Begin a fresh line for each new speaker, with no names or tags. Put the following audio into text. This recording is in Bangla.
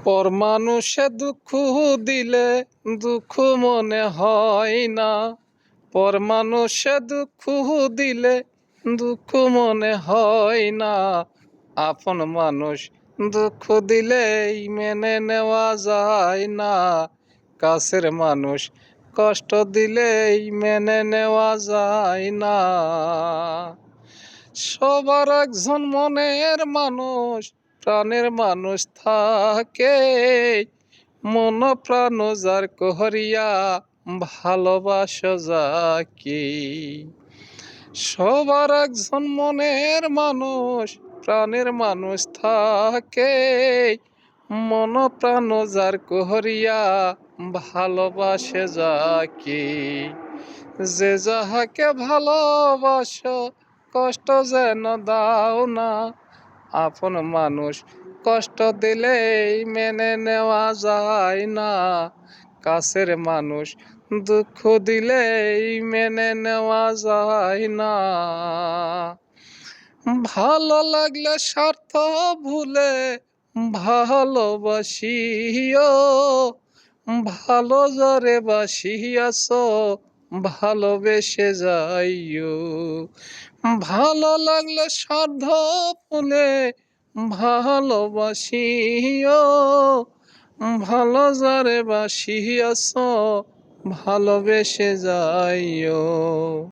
পর মানুষে দুঃখ দিলে দুঃখ মনে হয় না। পর মানুষে দুঃখ দিলে দুঃখ মনে হয় না। আপন মানুষ দুঃখ দিলেই মেনে নেওয়া যায় না। কাছের মানুষ কষ্ট দিলেই মেনে নেওয়া যায় না। সবার একজন মনের মানুষ, প্রাণের মানুষ থাকে। মন প্রাণ যার কহরিয়া ভালোবাসা যাকে। সবার একজন মনের মানুষ, প্রাণের মানুষ থাকে। মন প্রাণ যার কহরিয়া ভালোবাসে যাকে। যে যাহাকে ভালোবাসো কষ্ট যেন দাও না। আপন মানুষ কষ্ট দিলেই মেনে নেওয়া যায় না। কাছের মানুষ দুঃখ দিলেই মেনে নেওয়া যায় না। ভালো লাগলে স্বার্থ ভুলে ভালোবাসিও। ভালো যারে বাসিয়াছ ভালোবেসে যাইও। ভালো লাগলে স্বার্থ ভুলে ভালোবাসিও। ভালো যারে বাসিয়াছ ভালোবেসে যাইও।